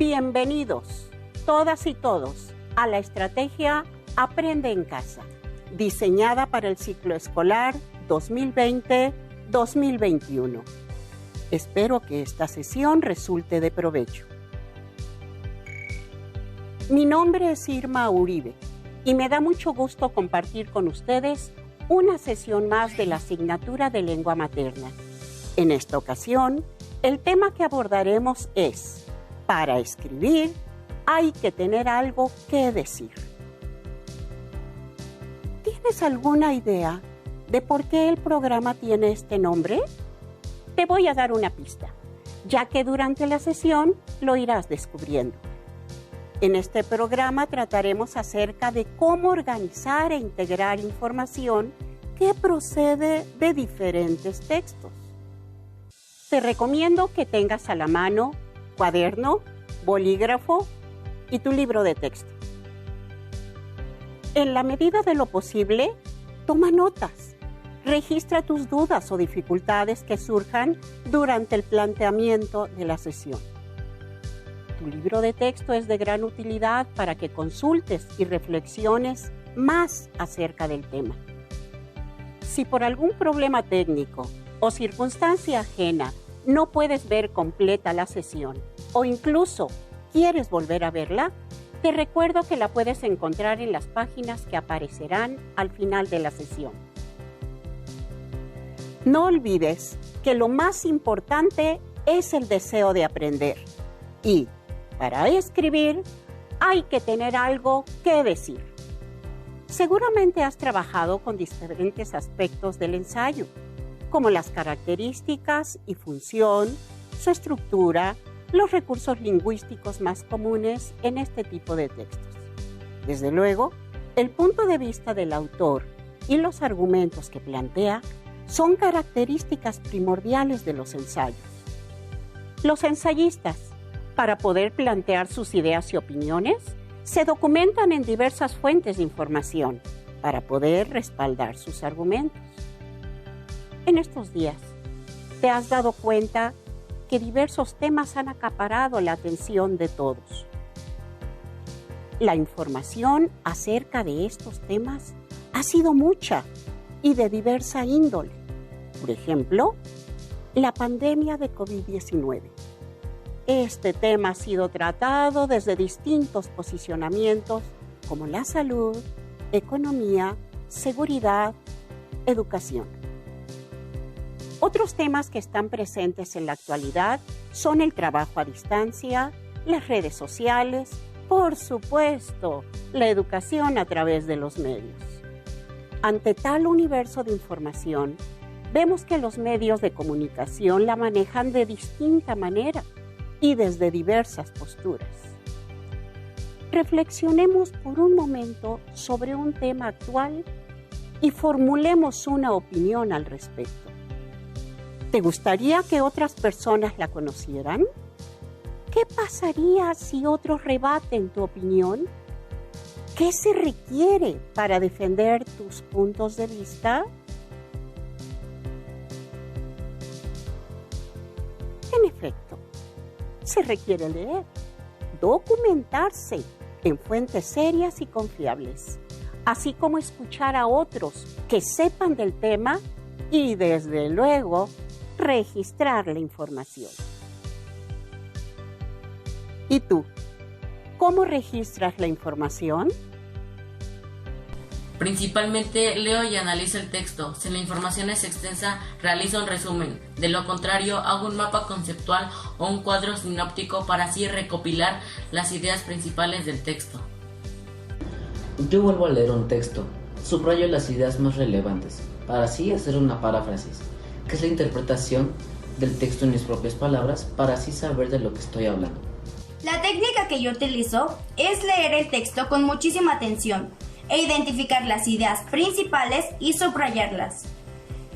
Bienvenidos, todas y todos, a la estrategia Aprende en Casa, diseñada para el ciclo escolar 2020-2021. Espero que esta sesión resulte de provecho. Mi nombre es Irma Uribe y me da mucho gusto compartir con ustedes una sesión más de la asignatura de lengua materna. En esta ocasión, el tema que abordaremos es: para escribir hay que tener algo que decir. ¿Tienes alguna idea de por qué el programa tiene este nombre? Te voy a dar una pista, ya que durante la sesión lo irás descubriendo. En este programa trataremos acerca de cómo organizar e integrar información que procede de diferentes textos. Te recomiendo que tengas a la mano cuaderno, bolígrafo y tu libro de texto. En la medida de lo posible, toma notas. Registra tus dudas o dificultades que surjan durante el planteamiento de la sesión. Tu libro de texto es de gran utilidad para que consultes y reflexiones más acerca del tema. Si por algún problema técnico o circunstancia ajena no puedes ver completa la sesión o incluso quieres volver a verla, te recuerdo que la puedes encontrar en las páginas que aparecerán al final de la sesión. No olvides que lo más importante es el deseo de aprender y, para escribir, hay que tener algo que decir. Seguramente has trabajado con diferentes aspectos del ensayo, como las características y función, su estructura, los recursos lingüísticos más comunes en este tipo de textos. Desde luego, el punto de vista del autor y los argumentos que plantea son características primordiales de los ensayos. Los ensayistas, para poder plantear sus ideas y opiniones, se documentan en diversas fuentes de información para poder respaldar sus argumentos. En estos días, ¿te has dado cuenta que diversos temas han acaparado la atención de todos? La información acerca de estos temas ha sido mucha y de diversa índole. Por ejemplo, la pandemia de COVID-19. Este tema ha sido tratado desde distintos posicionamientos como la salud, economía, seguridad, educación. Otros temas que están presentes en la actualidad son el trabajo a distancia, las redes sociales, por supuesto, la educación a través de los medios. Ante tal universo de información, vemos que los medios de comunicación la manejan de distinta manera y desde diversas posturas. Reflexionemos por un momento sobre un tema actual y formulemos una opinión al respecto. ¿Te gustaría que otras personas la conocieran? ¿Qué pasaría si otros rebaten tu opinión? ¿Qué se requiere para defender tus puntos de vista? En efecto, se requiere leer, documentarse en fuentes serias y confiables, así como escuchar a otros que sepan del tema y, desde luego, registrar la información. ¿Y tú? ¿Cómo registras la información? Principalmente leo y analizo el texto. Si la información es extensa, realizo un resumen. De lo contrario, hago un mapa conceptual o un cuadro sinóptico para así recopilar las ideas principales del texto. Yo vuelvo a leer un texto, subrayo las ideas más relevantes, para así hacer una paráfrasis, que es la interpretación del texto en mis propias palabras, para así saber de lo que estoy hablando. La técnica que yo utilizo es leer el texto con muchísima atención e identificar las ideas principales y subrayarlas.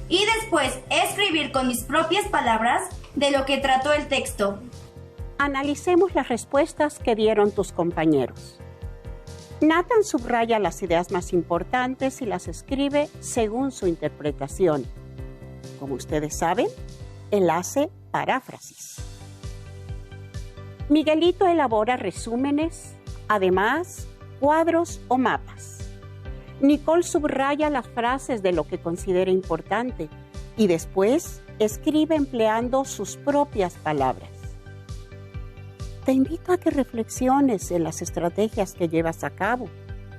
Y después escribir con mis propias palabras de lo que trató el texto. Analicemos las respuestas que dieron tus compañeros. Nathan subraya las ideas más importantes y las escribe según su interpretación. Como ustedes saben, él hace paráfrasis. Miguelito elabora resúmenes, además, cuadros o mapas. Nicole subraya las frases de lo que considera importante y después escribe empleando sus propias palabras. Te invito a que reflexiones en las estrategias que llevas a cabo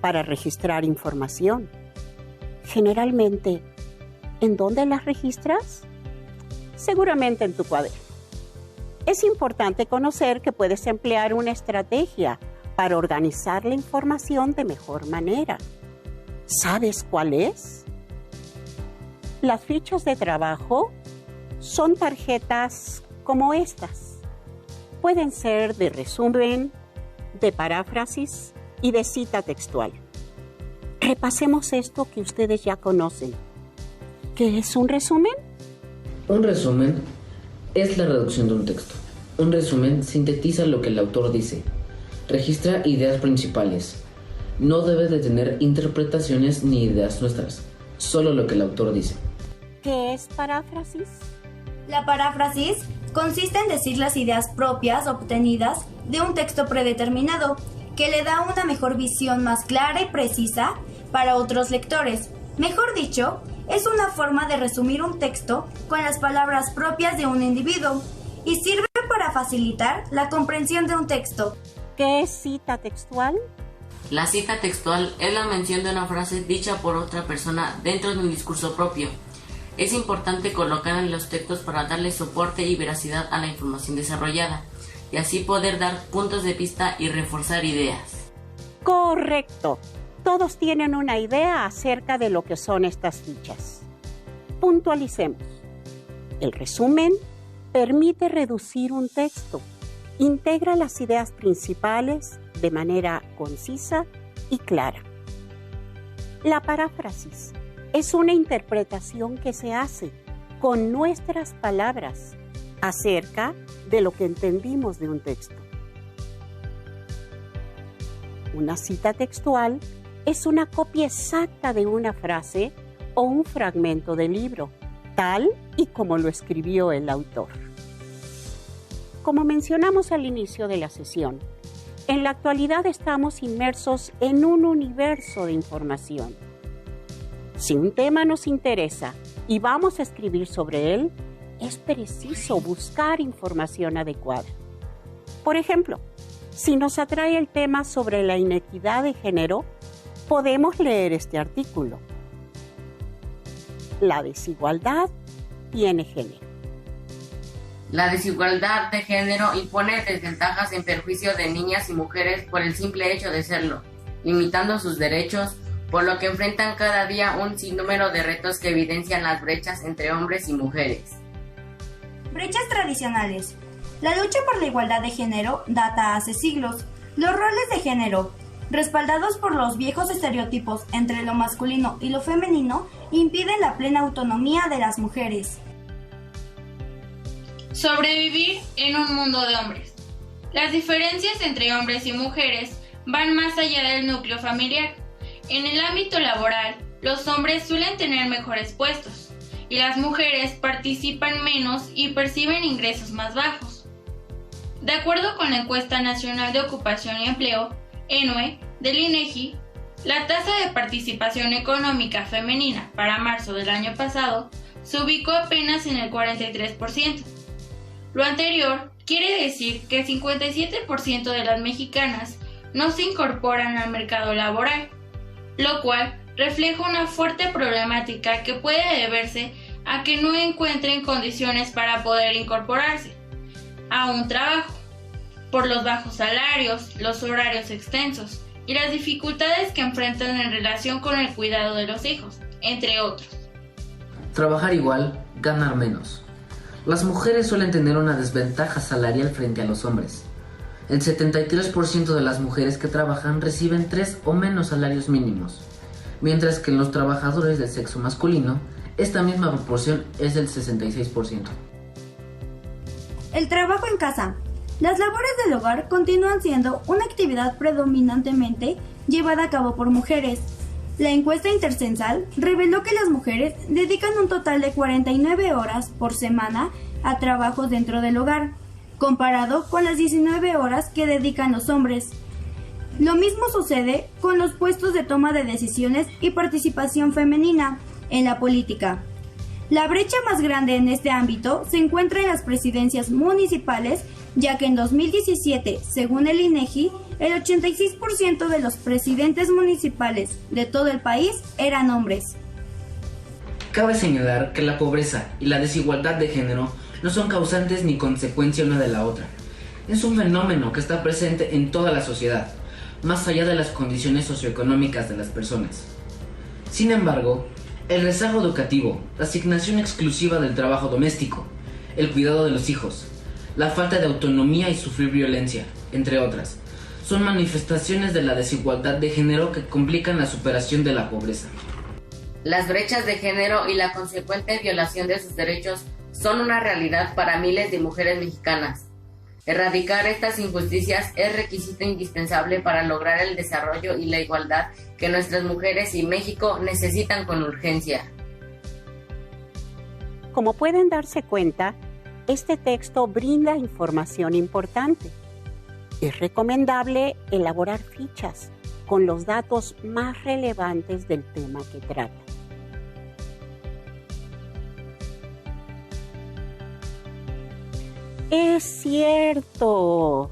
para registrar información. Generalmente, ¿en dónde las registras? Seguramente en tu cuaderno. Es importante conocer que puedes emplear una estrategia para organizar la información de mejor manera. ¿Sabes cuál es? Las fichas de trabajo son tarjetas como estas. Pueden ser de resumen, de paráfrasis y de cita textual. Repasemos esto que ustedes ya conocen. ¿Qué es un resumen? Un resumen es la reducción de un texto. Un resumen sintetiza lo que el autor dice. Registra ideas principales. No debe de tener interpretaciones ni ideas nuestras, solo lo que el autor dice. ¿Qué es paráfrasis? La paráfrasis consiste en decir las ideas propias obtenidas de un texto predeterminado, que le da una mejor visión más clara y precisa para otros lectores. Mejor dicho, es una forma de resumir un texto con las palabras propias de un individuo y sirve para facilitar la comprensión de un texto. ¿Qué es cita textual? La cita textual es la mención de una frase dicha por otra persona dentro de un discurso propio. Es importante colocar en los textos para darle soporte y veracidad a la información desarrollada, y así poder dar puntos de vista y reforzar ideas. Correcto. Todos tienen una idea acerca de lo que son estas fichas. Puntualicemos. El resumen permite reducir un texto, integra las ideas principales de manera concisa y clara. La paráfrasis es una interpretación que se hace con nuestras palabras acerca de lo que entendimos de un texto. Una cita textual es una copia exacta de una frase o un fragmento del libro, tal y como lo escribió el autor. Como mencionamos al inicio de la sesión, en la actualidad estamos inmersos en un universo de información. Si un tema nos interesa y vamos a escribir sobre él, es preciso buscar información adecuada. Por ejemplo, si nos atrae el tema sobre la inequidad de género, podemos leer este artículo. La desigualdad tiene género. La desigualdad de género impone desventajas en perjuicio de niñas y mujeres por el simple hecho de serlo, limitando sus derechos, por lo que enfrentan cada día un sinnúmero de retos que evidencian las brechas entre hombres y mujeres. Brechas tradicionales. La lucha por la igualdad de género data hace siglos. Los roles de género, respaldados por los viejos estereotipos entre lo masculino y lo femenino, impiden la plena autonomía de las mujeres. Sobrevivir en un mundo de hombres. Las diferencias entre hombres y mujeres van más allá del núcleo familiar. En el ámbito laboral, los hombres suelen tener mejores puestos y las mujeres participan menos y perciben ingresos más bajos. De acuerdo con la Encuesta Nacional de Ocupación y Empleo, ENOE, del INEGI, la tasa de participación económica femenina para marzo del año pasado se ubicó apenas en el 43%. Lo anterior quiere decir que el 57% de las mexicanas no se incorporan al mercado laboral, lo cual refleja una fuerte problemática que puede deberse a que no encuentren condiciones para poder incorporarse a un trabajo, por los bajos salarios, los horarios extensos y las dificultades que enfrentan en relación con el cuidado de los hijos, entre otros. Trabajar igual, ganar menos. Las mujeres suelen tener una desventaja salarial frente a los hombres. El 73% de las mujeres que trabajan reciben 3 o menos salarios mínimos, mientras que en los trabajadores del sexo masculino, esta misma proporción es del 66%. El trabajo en casa. Las labores del hogar continúan siendo una actividad predominantemente llevada a cabo por mujeres. La encuesta intercensal reveló que las mujeres dedican un total de 49 horas por semana a trabajo dentro del hogar, comparado con las 19 horas que dedican los hombres. Lo mismo sucede con los puestos de toma de decisiones y participación femenina en la política. La brecha más grande en este ámbito se encuentra en las presidencias municipales, ya que en 2017, según el INEGI, el 86% de los presidentes municipales de todo el país eran hombres. Cabe señalar que la pobreza y la desigualdad de género no son causantes ni consecuencia una de la otra. Es un fenómeno que está presente en toda la sociedad, más allá de las condiciones socioeconómicas de las personas. Sin embargo, el rezago educativo, la asignación exclusiva del trabajo doméstico, el cuidado de los hijos, la falta de autonomía y sufrir violencia, entre otras, son manifestaciones de la desigualdad de género que complican la superación de la pobreza. Las brechas de género y la consecuente violación de sus derechos son una realidad para miles de mujeres mexicanas. Erradicar estas injusticias es requisito indispensable para lograr el desarrollo y la igualdad que nuestras mujeres y México necesitan con urgencia. Como pueden darse cuenta, este texto brinda información importante. Es recomendable elaborar fichas con los datos más relevantes del tema que trata. Es cierto,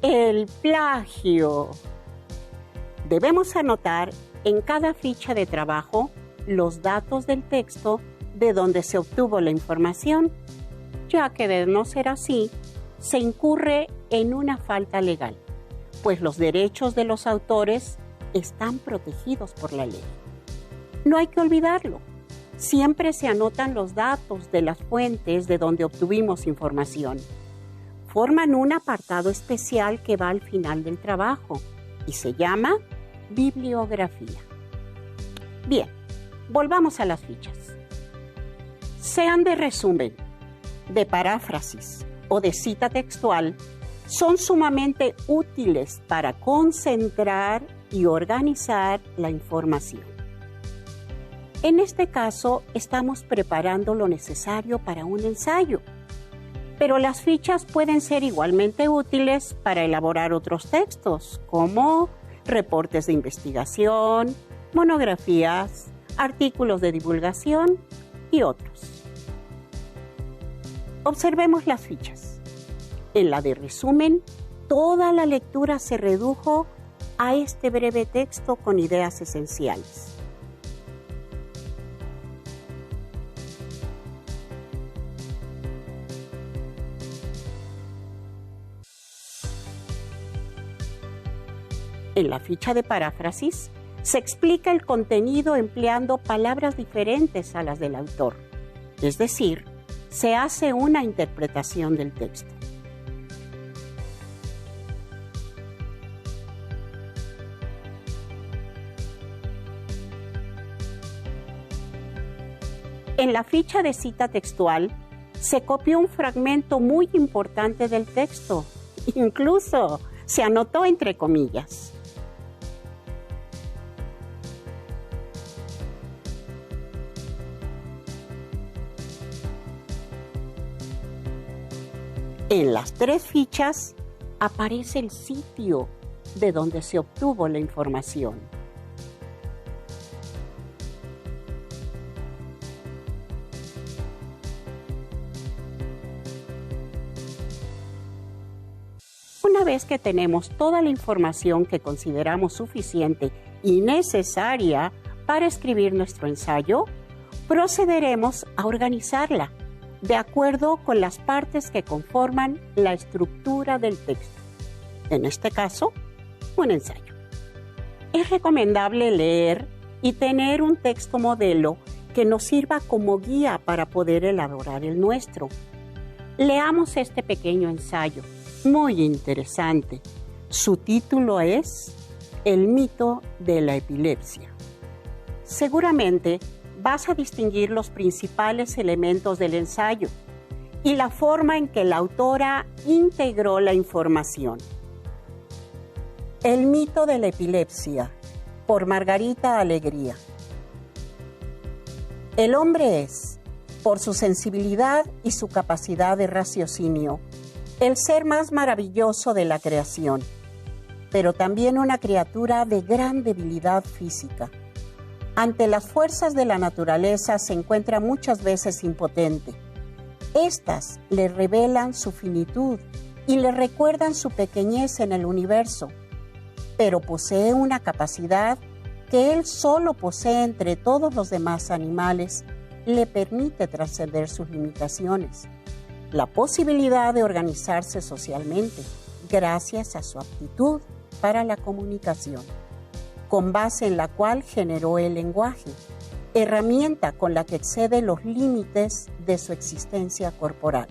el plagio. Debemos anotar en cada ficha de trabajo los datos del texto de donde se obtuvo la información, ya que de no ser así, se incurre en una falta legal, pues los derechos de los autores están protegidos por la ley. No hay que olvidarlo. Siempre se anotan los datos de las fuentes de donde obtuvimos información. Forman un apartado especial que va al final del trabajo y se llama bibliografía. Bien, volvamos a las fichas. Sean de resumen, de paráfrasis o de cita textual, son sumamente útiles para concentrar y organizar la información. En este caso, estamos preparando lo necesario para un ensayo, pero las fichas pueden ser igualmente útiles para elaborar otros textos, como reportes de investigación, monografías, artículos de divulgación y otros. Observemos las fichas. En la de resumen, toda la lectura se redujo a este breve texto con ideas esenciales. En la ficha de paráfrasis se explica el contenido empleando palabras diferentes a las del autor, es decir, se hace una interpretación del texto. En la ficha de cita textual se copió un fragmento muy importante del texto, incluso se anotó entre comillas. En las tres fichas aparece el sitio de donde se obtuvo la información. Una vez que tenemos toda la información que consideramos suficiente y necesaria para escribir nuestro ensayo, procederemos a organizarla de acuerdo con las partes que conforman la estructura del texto. En este caso, un ensayo. Es recomendable leer y tener un texto modelo que nos sirva como guía para poder elaborar el nuestro. Leamos este pequeño ensayo, muy interesante. Su título es El mito de la epilepsia. Seguramente vas a distinguir los principales elementos del ensayo y la forma en que la autora integró la información. El mito de la epilepsia, por Margarita Alegría. El hombre es, por su sensibilidad y su capacidad de raciocinio, el ser más maravilloso de la creación, pero también una criatura de gran debilidad física. Ante las fuerzas de la naturaleza se encuentra muchas veces impotente. Estas le revelan su finitud y le recuerdan su pequeñez en el universo, pero posee una capacidad que él solo posee entre todos los demás animales, le permite trascender sus limitaciones. La posibilidad de organizarse socialmente, gracias a su aptitud para la comunicación, con base en la cual generó el lenguaje, herramienta con la que excede los límites de su existencia corporal.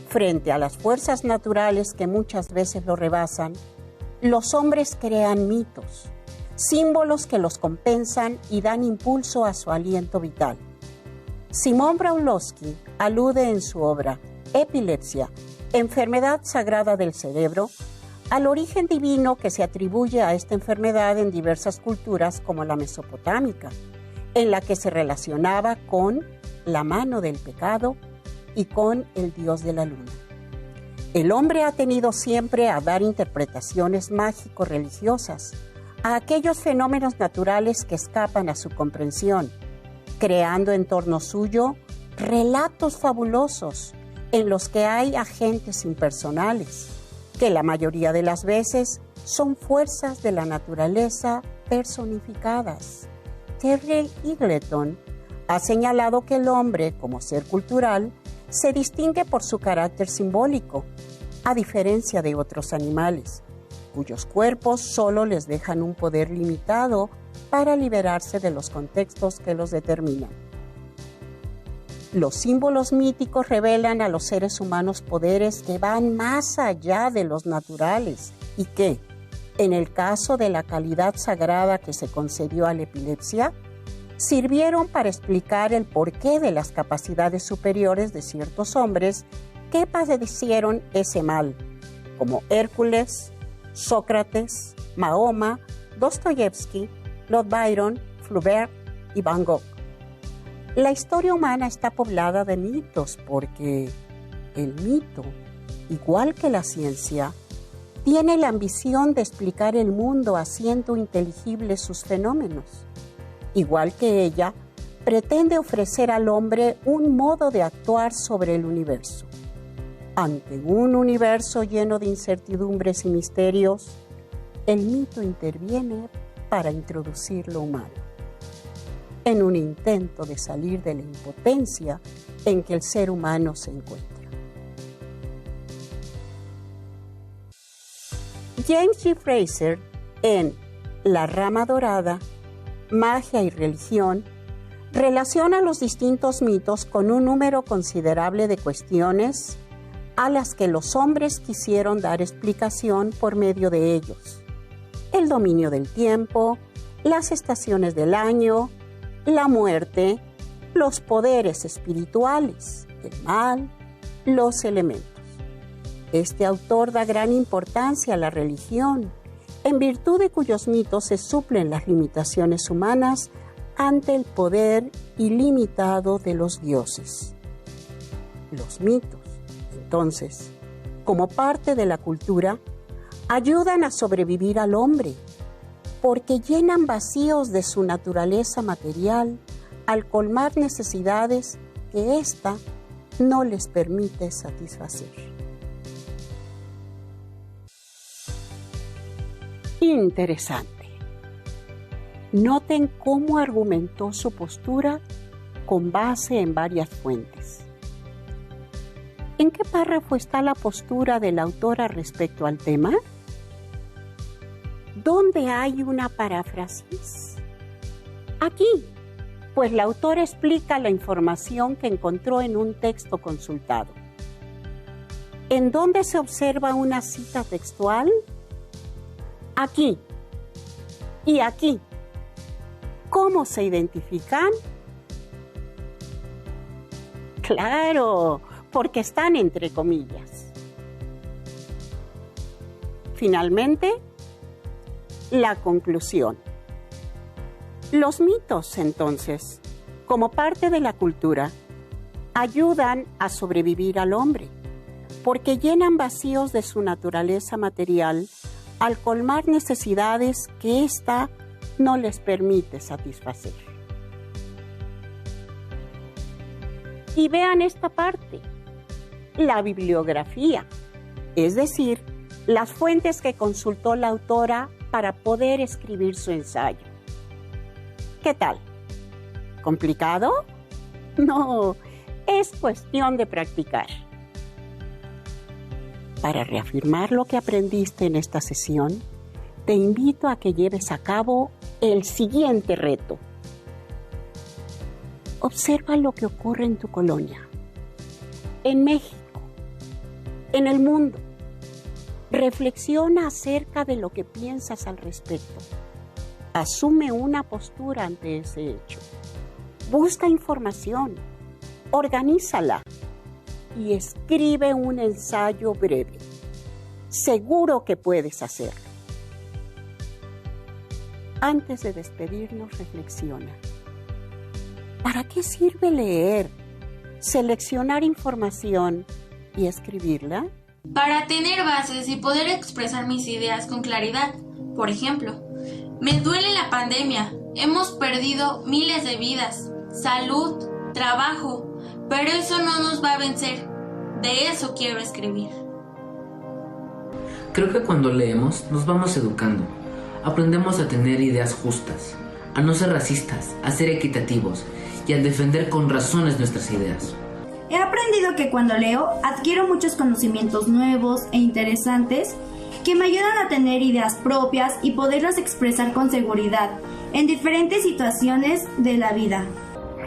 Frente a las fuerzas naturales que muchas veces lo rebasan, los hombres crean mitos, símbolos que los compensan y dan impulso a su aliento vital. Simón Braulovsky alude en su obra Epilepsia, enfermedad sagrada del cerebro, al origen divino que se atribuye a esta enfermedad en diversas culturas como la mesopotámica, en la que se relacionaba con la mano del pecado y con el dios de la luna. El hombre ha tenido siempre a dar interpretaciones mágico-religiosas a aquellos fenómenos naturales que escapan a su comprensión, creando en torno suyo relatos fabulosos en los que hay agentes impersonales, que la mayoría de las veces son fuerzas de la naturaleza personificadas. Terry Eagleton ha señalado que el hombre, como ser cultural, se distingue por su carácter simbólico, a diferencia de otros animales, cuyos cuerpos solo les dejan un poder limitado para liberarse de los contextos que los determinan. Los símbolos míticos revelan a los seres humanos poderes que van más allá de los naturales y que, en el caso de la calidad sagrada que se concedió a la epilepsia, sirvieron para explicar el porqué de las capacidades superiores de ciertos hombres que padecieron ese mal, como Hércules, Sócrates, Mahoma, Dostoyevsky, Lord Byron, Flaubert y Van Gogh. La historia humana está poblada de mitos porque el mito, igual que la ciencia, tiene la ambición de explicar el mundo haciendo inteligibles sus fenómenos. Igual que ella, pretende ofrecer al hombre un modo de actuar sobre el universo. Ante un universo lleno de incertidumbres y misterios, el mito interviene para introducir lo humano, en un intento de salir de la impotencia en que el ser humano se encuentra. James G. Fraser, en La rama dorada, magia y religión, relaciona los distintos mitos con un número considerable de cuestiones a las que los hombres quisieron dar explicación por medio de ellos: el dominio del tiempo, las estaciones del año, la muerte, los poderes espirituales, el mal, los elementos. Este autor da gran importancia a la religión, en virtud de cuyos mitos se suplen las limitaciones humanas ante el poder ilimitado de los dioses. Los mitos, entonces, como parte de la cultura, ayudan a sobrevivir al hombre, porque llenan vacíos de su naturaleza material al colmar necesidades que ésta no les permite satisfacer. Interesante. Noten cómo argumentó su postura con base en varias fuentes. ¿En qué párrafo está la postura de la autora respecto al tema? ¿Dónde hay una paráfrasis? Aquí, pues la autora explica la información que encontró en un texto consultado. ¿En dónde se observa una cita textual? Aquí y aquí. ¿Cómo se identifican? Claro, porque están entre comillas. Finalmente, la conclusión. Los mitos, entonces, como parte de la cultura, ayudan a sobrevivir al hombre, porque llenan vacíos de su naturaleza material al colmar necesidades que ésta no les permite satisfacer. Y vean esta parte, la bibliografía, es decir, las fuentes que consultó la autora para poder escribir su ensayo. ¿Qué tal? ¿Complicado? No, es cuestión de practicar. Para reafirmar lo que aprendiste en esta sesión, te invito a que lleves a cabo el siguiente reto. Observa lo que ocurre en tu colonia, en México, en el mundo. Reflexiona acerca de lo que piensas al respecto. Asume una postura ante ese hecho. Busca información, organízala y escribe un ensayo breve. Seguro que puedes hacerlo. Antes de despedirnos, reflexiona. ¿Para qué sirve leer, seleccionar información y escribirla? Para tener bases y poder expresar mis ideas con claridad. Por ejemplo, me duele la pandemia. Hemos perdido miles de vidas, salud, trabajo, pero eso no nos va a vencer. De eso quiero escribir. Creo que cuando leemos nos vamos educando. Aprendemos a tener ideas justas, a no ser racistas, a ser equitativos y a defender con razones nuestras ideas. He aprendido que cuando leo adquiero muchos conocimientos nuevos e interesantes que me ayudan a tener ideas propias y poderlas expresar con seguridad en diferentes situaciones de la vida.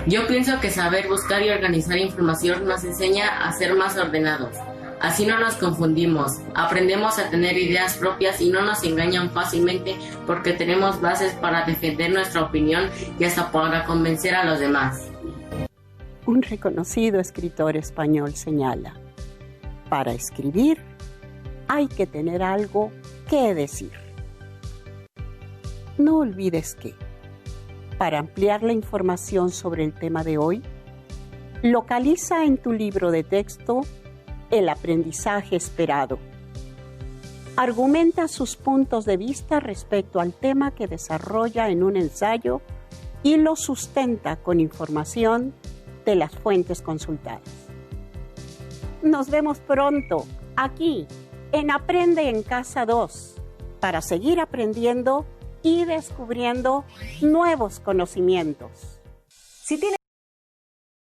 Yo pienso que saber buscar y organizar información nos enseña a ser más ordenados. Así no nos confundimos, aprendemos a tener ideas propias y no nos engañan fácilmente porque tenemos bases para defender nuestra opinión y hasta para convencer a los demás. Un reconocido escritor español señala, para escribir hay que tener algo que decir. No olvides que, para ampliar la información sobre el tema de hoy, localiza en tu libro de texto El aprendizaje esperado. Argumenta sus puntos de vista respecto al tema que desarrolla en un ensayo y lo sustenta con información de las fuentes consultadas. Nos vemos pronto aquí en Aprende en Casa 2 para seguir aprendiendo y descubriendo nuevos conocimientos. Si tienes